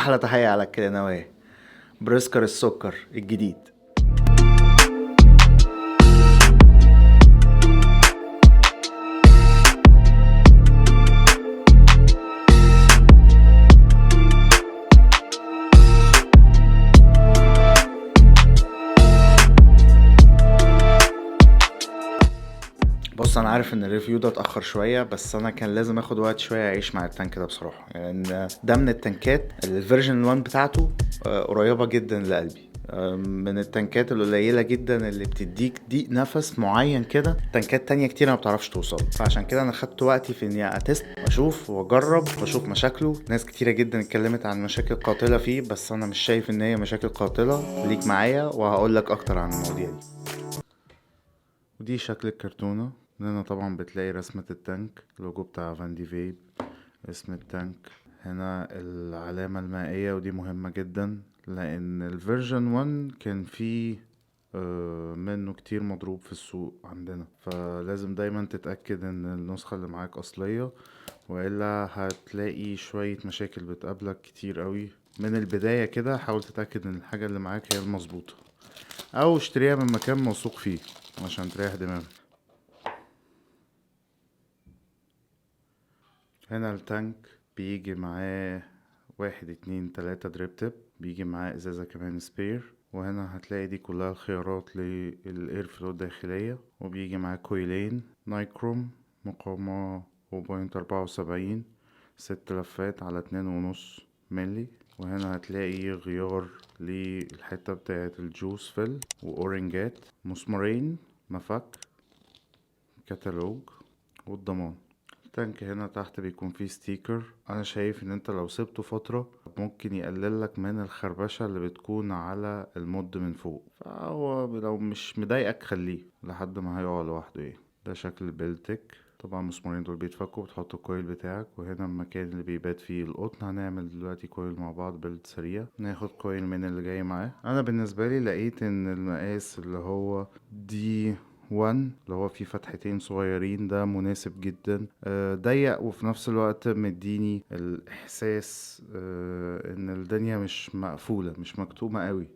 احلى تحية على الكليناوية بريسكر السكر الجديد. بص، انا عارف ان الريفيو ده اتاخر شويه، بس انا كان لازم اخد وقت شويه اعيش مع التانك ده بصراحه، يعني ده من التانكات اللي الفيرجن 1 بتاعته قريبه جدا لقلبي. من التانكات القليله جدا اللي بتديك ضيق نفس معين كده، تانكات تانية كتير ما بتعرفش توصل. فعشان كده انا خدت وقتي في اني اتست واشوف واجرب واشوف مشاكله. ناس كتيره جدا اتكلمت عن مشاكل قاتله فيه، بس انا مش شايف ان هي مشاكل قاتله. ليك معايا وهقول لك اكتر عن المواضيع دي. ودي شكل الكرتونة. هنا طبعا بتلاقي رسمة التانك، اللوجو بتاع فاندي فيب، اسم التانك. هنا العلامة المائية، ودي مهمة جدا لأن الفيرجن 1 كان فيه منه كتير مضروب في السوق عندنا، فلازم دايما تتأكد ان النسخة اللي معاك أصلية، وإلا هتلاقي شوية مشاكل بتقابلك كتير قوي. من البداية كده حاول تتأكد ان الحاجة اللي معاك هي المظبوطة، او اشتريها من مكان موثوق فيه عشان تريح دماغك. هنا التانك بيجي معاه 1 2 3 دريب تيب، بيجي معاه ازازة كمان سبير. وهنا هتلاقي دي كلها الخيارات للاير فلو الداخلية، وبيجي معاه كويلين نايكروم مقاومة 0.74، 6 لفات على 2.5 ملي. وهنا هتلاقي غيار للحتة بتاعة الجوز فيل وأورنجات، مسمارين، مفك، كتالوج، والضمان. التانك هنا تحت بيكون فيه ستيكر. انا شايف ان انت لو سبته فترة ممكن يقللك من الخربشة اللي بتكون على المد من فوق، فهو لو مش مضايقك خليه لحد ما هيقع لوحده. ايه ده شكل البيلتك. طبعا المسمارين دول بيتفكوا، بتحط الكويل بتاعك. وهنا المكان اللي بيبات فيه القطن. هنعمل دلوقتي كويل مع بعض بيلت سريع. ناخد كويل من اللي جاي معاه. انا بالنسبة لي لقيت ان المقاس اللي هو دي 1 اللي هو فيه فتحتين صغيرين ده مناسب جدا. ضيق وفي نفس الوقت مديني الاحساس ان الدنيا مش مقفولة، مش مكتومة قوي.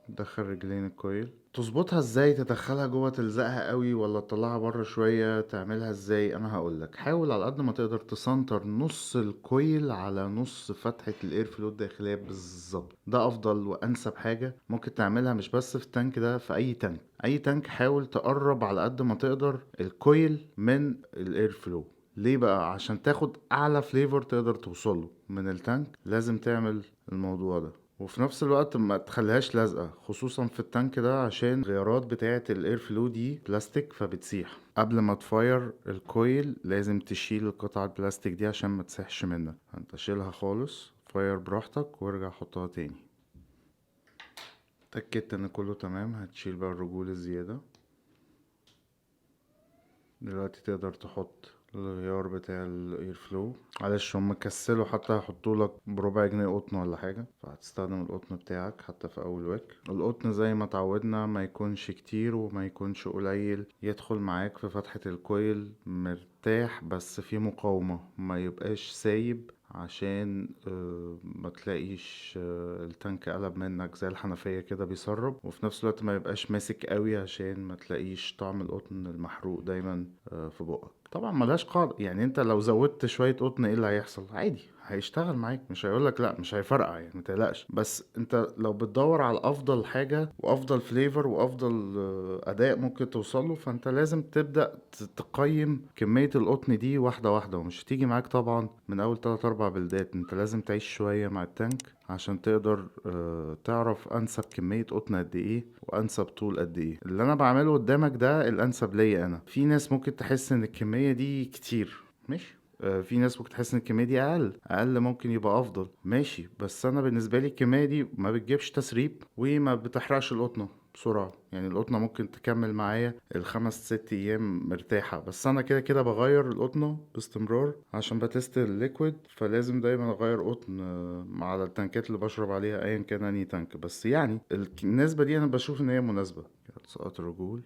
دخل رجلين الكويل. تظبطها ازاي؟ تدخلها جوه تلزقها قوي ولا تطلعها بره شوية؟ تعملها ازاي؟ انا هقولك. حاول على قد ما تقدر تسنتر نص الكويل على نص فتحة الاير فلو الداخلية بالظبط. ده افضل وانسب حاجة ممكن تعملها، مش بس في التانك ده، في اي تانك. اي تانك حاول تقرب على قد ما تقدر الكويل من الاير فلو. ليه بقى؟ عشان تاخد اعلى فليفر تقدر توصله من التانك. لازم تعمل الموضوع ده، وفي نفس الوقت ما تخليهاش لازقة، خصوصا في التانك ده عشان الغيارات بتاعة الاير فلو دي بلاستيك فبتسيح. قبل ما تفاير الكويل لازم تشيل القطعة البلاستيك دي عشان ما تسيحش منك. انت شيلها خالص، فاير براحتك وارجع حطها تاني. اتأكدت ان كله تمام، هتشيل بقى الرجول الزيادة. دلوقتي تقدر تحط الغيار بتاع الاير فلو. معلش هم كسلوا حتى هيحطولك ب4 جنيه قطن ولا حاجة، فهتستخدم القطن بتاعك حتى في اول وك. القطن زي ما اتعودنا ما يكونش كتير وما يكونش قليل، يدخل معاك في فتحة الكويل مرتاح بس في مقاومة، ما يبقاش سايب عشان ما تلاقيش التانك قلب منك زي الحنفية كده بيسرب. وفي نفس الوقت ما يبقاش ماسك قوي عشان ما تلاقيش طعم القطن المحروق دايما في بقك. طبعا ملهاش قاعدة، يعني انت لو زودت شوية قطن ايه اللي هيحصل؟ عادي هيشتغل معاك، مش هيقولك لا، مش هيفرقع، يعني متقلقش. بس انت لو بتدور على افضل حاجة وافضل فليفر وافضل اداء ممكن توصله، فانت لازم تبدأ تقيم كمية القطن دي واحدة واحدة، ومش هتيجي معاك طبعا من اول 3 4 بلدات. انت لازم تعيش شوية مع التانك عشان تقدر تعرف انسب كمية قطن قد ايه وانسب طول قد ايه. اللي انا بعمله قدامك ده الانسب ليا انا. في ناس ممكن تحس ان الكمية دي كتير، ماشي. في ناس ممكن تحس ان الكمية دي اقل ممكن يبقى افضل، ماشي. بس انا بالنسبة لي الكمية دي ما بتجيبش تسريب وما بتحرقش القطنة بسرعة. يعني القطنة ممكن تكمل معايا ال5 6 ايام مرتاحة. بس انا كده كده بغير القطنة باستمرار عشان بتست الليكويد، فلازم دايما اغير قطن على التنكات اللي بشرب عليها ايا كان انهي تانك. بس يعني النسبة دي انا بشوف ان هي مناسبة. سقط الرجول.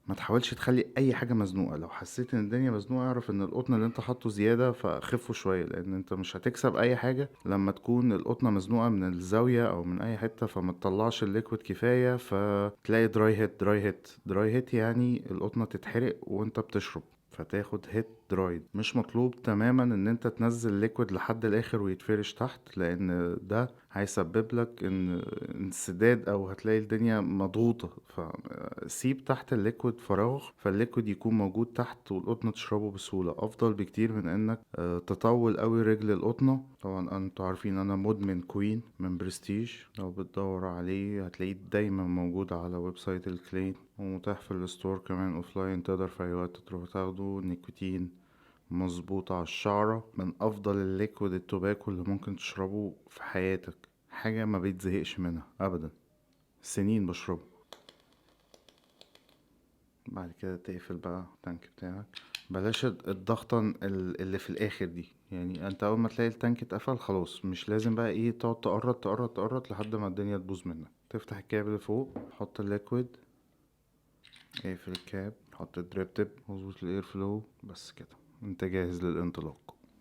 ما تحاولش تخلي اي حاجه مزنوقه. لو حسيت ان الدنيا مزنوقه اعرف ان القطن اللي انت حاطه زياده، فخفه شويه، لان انت مش هتكسب اي حاجه لما تكون القطنه مزنوقه من الزاويه او من اي حته، فما تطلعش الليكويد كفايه، فتلاقي دراي هيت. دراي هيت يعني القطنه تتحرق وانت بتشرب، فتاخد هيت درايد. مش مطلوب تماما ان انت تنزل ليكويد لحد الاخر ويتفرش تحت، لان ده هيسبب لك ان انسداد، او هتلاقي الدنيا مضغوطة. فسيب تحت الليكويد فراغ، فالليكويد يكون موجود تحت والقطنة تشربه بسهولة. افضل بكتير من انك تطول قوي رجل القطنة. طبعا انتوا عارفين انا مدمن كوين من برستيج، لو بتدور عليه هتلاقيه دايما موجود على ويب سايت الكلين، ومتاح في الستور كمان اوفلاين، تقدر في اي وقت تروح تاخده. نيكوتين مظبوط على الشعرة، من افضل الليكويد التوباكو اللي ممكن تشربه في حياتك. حاجة ما بيتزهقش منها ابدا، سنين بشربه. بعد كده تقفل بقى التانك بتاعك. بلاش الضغطة اللي في الاخر دي، يعني انت اول ما تلاقي التانك اتقفل خلاص، مش لازم بقى ايه تقعد تقرط لحد ما الدنيا تبوظ منك. تفتح الكاب اللي فوق، حط الليكويد، اقفل الكاب، حط الدريب تيب، مظبوط الاير فلو، بس كده انت جاهز للانطلاق.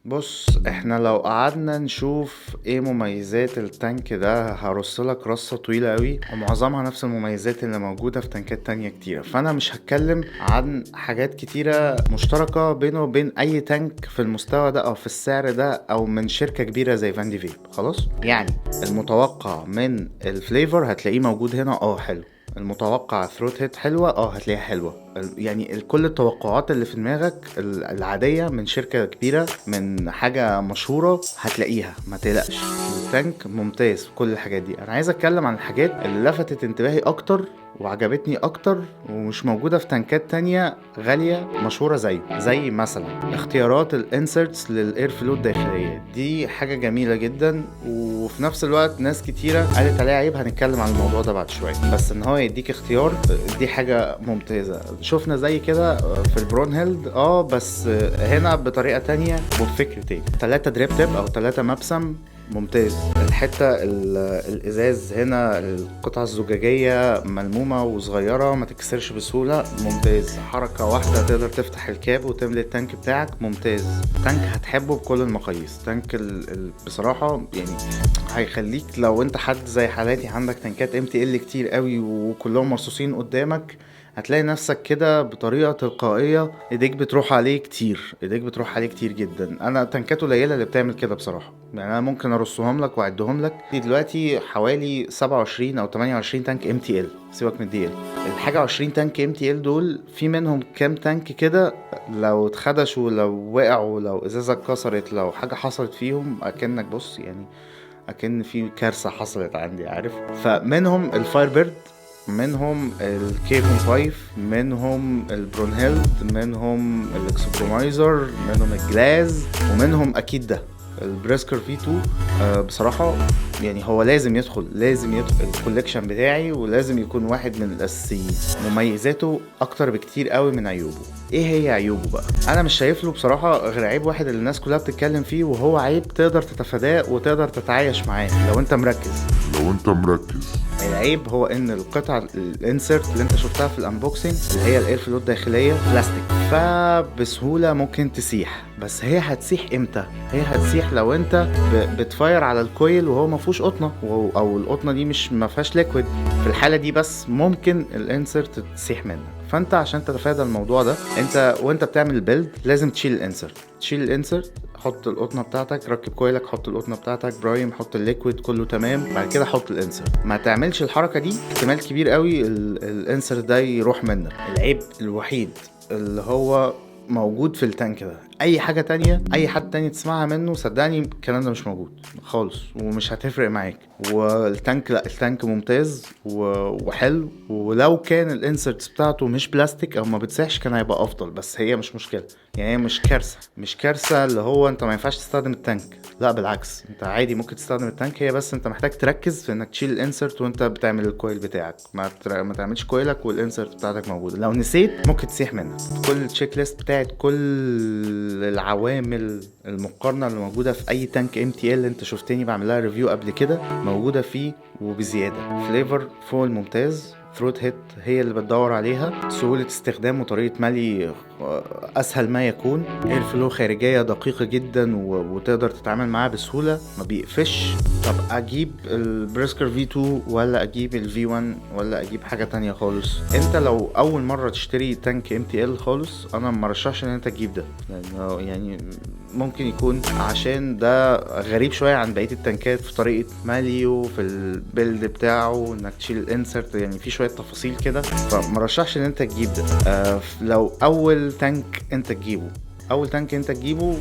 بص، احنا لو قعدنا نشوف ايه مميزات التانك ده هرصلك رصة طويلة قوي، ومعظمها نفس المميزات اللي موجودة في تانكات تانية كتيرة. فانا مش هتكلم عن حاجات كتيرة مشتركة بينه وبين اي تانك في المستوى ده او في السعر ده او من شركة كبيرة زي فاندي فيب. خلاص، يعني المتوقع من الفليفر هتلاقيه موجود هنا، حلو. المتوقع ثروت هيت حلوة، هتلاقيها حلوة. يعني كل التوقعات اللي في دماغك العادية من شركة كبيرة من حاجة مشهورة هتلاقيها، ما تقلقش. التانك ممتاز في كل الحاجات دي. انا عايز اتكلم عن الحاجات اللي لفتت انتباهي اكتر وعجبتني اكتر ومش موجودة في تانكات تانية غالية مشهورة، زي مثلا اختيارات الانسرتس للاير فلو الداخلية. دي حاجة جميلة جدا، وفي نفس الوقت ناس كتيرة قالت عليها عيب، هنتكلم عن الموضوع ده بعد شوية. بس ان هو يديك اختيار، دي حاجة ممتازة. شفنا زي كده في البرونهيلد، بس هنا بطريقة تانية وبفكر تاني. 3 دريب تيب او 3 مبسم، ممتاز. الحتة الازاز هنا، القطعة الزجاجية ملمومة وصغيرة ما تكسرش بسهولة، ممتاز. حركة واحدة تقدر تفتح الكاب وتملي التانك بتاعك، ممتاز. تانك هتحبه بكل المقاييس. تانك بصراحة يعني هيخليك لو انت حد زي حالاتي عندك تانكات MTL كتير قوي وكلهم مرصوصين قدامك، هتلاقي نفسك كده بطريقة تلقائية ايديك بتروح عليه كتير جدا. انا تنكات قليلة اللي بتعمل كده بصراحة، يعني انا ممكن ارصهم لك واعدهم لك. دي دلوقتي حوالي 27 او 28 تانك MTL، سيبك من DL. الحاجة 20 تانك MTL دول في منهم كام تانك كده لو اتخدشوا، لو وقعوا، لو ازازة اتكسرت، لو حاجة حصلت فيهم، اكنك بص يعني اكن في كارثة حصلت عندي، عارف. فمنهم الفاير بيرد، منهم الكيفون 5، منهم البرونهيلد، منهم الاكسبرومايزر، منهم الجلاز، ومنهم اكيد ده البريسكر V2. بصراحة يعني هو لازم يدخل الكوليكشن بتاعي، ولازم يكون واحد من الاساسيين. مميزاته اكتر بكتير قوي من عيوبه. ايه هي عيوبه بقى؟ انا مش شايف له بصراحة غير عيب واحد اللي الناس كلها بتتكلم فيه، وهو عيب تقدر تتفاداه وتقدر تتعايش معاه لو انت مركز. العيب هو ان القطعة الانسرت اللي انت شفتها في الانبوكسنج اللي هي الاير فلو الداخلية بلاستيك، فبسهولة ممكن تسيح. بس هي هتسيح امتى؟ هي هتسيح لو انت بتفاير على الكويل وهو ما فيهوش قطنة، او القطنة دي مش ما فيهاش ليكويد. في الحالة دي بس ممكن الانسرت تسيح منك. فانت عشان تتفادى الموضوع ده، انت وانت بتعمل البيلد لازم تشيل الانسرت، حط القطنه بتاعتك، ركب كويلك، حط القطنه بتاعتك، برايم، حط الليكويد، كله تمام. بعد كده حط الانسرت. ما تعملش الحركه دي، احتمال كبير قوي الانسرت ده يروح منك. العيب الوحيد اللي هو موجود في التانك ده. اي حاجه تانية، اي حد تاني تسمعها منه، صدقني الكلام ده مش موجود خالص ومش هتفرق معاك. والتانك لا، التانك ممتاز وحلو. ولو كان الانسرتس بتاعته مش بلاستيك او ما بتسيحش كان هيبقى افضل، بس هي مش مشكله. يعني هي مش كارثه اللي هو انت ما ينفعش تستخدم التانك، لا بالعكس، انت عادي ممكن تستخدم التانك. هي بس انت محتاج تركز في انك تشيل الانسرت وانت بتعمل الكويل بتاعك. ما تعملش كويلك والانسرت بتاعتك موجوده، لو نسيت ممكن تسيح منك. كل التشيك ليست بتاعت كل العوامل المقارنه اللي موجوده في اي تانك MTL اللي انت شفتني بعملها ريفيو قبل كده موجوده فيه وبزياده. فليفر فوق الممتاز، ثروت هيت هي اللي بتدور عليها. سهولة استخدام وطريقة ملي اسهل ما يكون. اير فلو خارجية دقيقة جدا وتقدر تتعامل معاها بسهولة، ما بيقفش. طب اجيب البريسكر V2 ولا اجيب ال V1 ولا اجيب حاجة تانية خالص؟ انت لو اول مرة تشتري تانك MTL خالص، انا مرشحش ان انت تجيب ده، لانه يعني ممكن يكون عشان ده غريب شوية عن بقية التنكات في طريقة مالي وفي البيلد بتاعه، انك تشيل الانسرت، يعني في شوية تفاصيل كده، فمرشحش ان انت تجيب ده. لو اول تانك انت تجيبه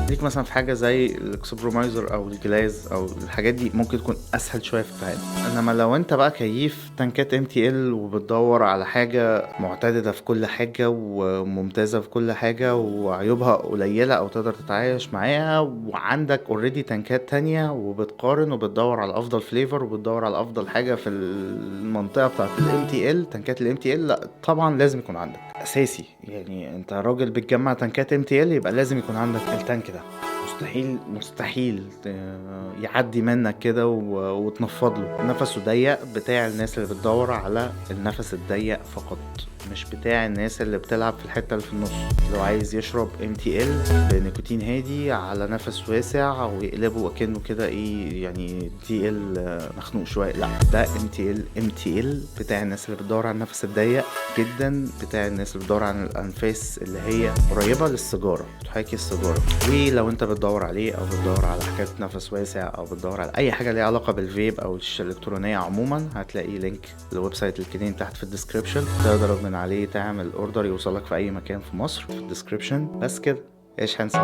ليك مثلا في حاجة زي الاكسبرومايزر او الجلاز او الحاجات دي، ممكن تكون اسهل شوية في التعامل. انما لو انت بقى كيف تنكات MTL وبتدور على حاجة معتدلة في كل حاجة وممتازة في كل حاجة وعيوبها قليلة او تقدر تتعايش معاها، وعندك اوريدي تنكات تانية وبتقارن وبتدور على افضل فليفر وبتدور على افضل حاجة في المنطقة بتاعت MTL، تنكات MTL، لا طبعا لازم يكون عندك اساسي. يعني انت راجل بتجمع تنكات MTL، يبقى لازم يكون عندك التانك ده. مستحيل يعدي منك كده وتنفض له. نفسه ضيق، بتاع الناس اللي بتدور على النفس الضيق فقط، مش بتاع الناس اللي بتلعب في الحتة اللي في النص، لو عايز يشرب MTL بنيكوتين هادي على نفس واسع ويقلبه كأنه كده ايه يعني TL مخنوق شوية. لا، ده MTL بتاع الناس اللي بتدور على النفس الضيق جدا، بتاع الناس اللي بتدور على الانفاس اللي هي قريبة للسيجارة، تحاكي السيجارة. ولو انت بتدور عليه او بتدور على حكاية نفس واسع او بتدور على اي حاجة ليها علاقة بالفيب او الشيشة الالكترونية عموما، هتلاقي لينك للويب سايت الكنين تحت في الديسكريبشن، تقدر من عليه تعمل اوردر يوصلك في اي مكان في مصر في الديسكريبشن. بس كده، ايش هنسى.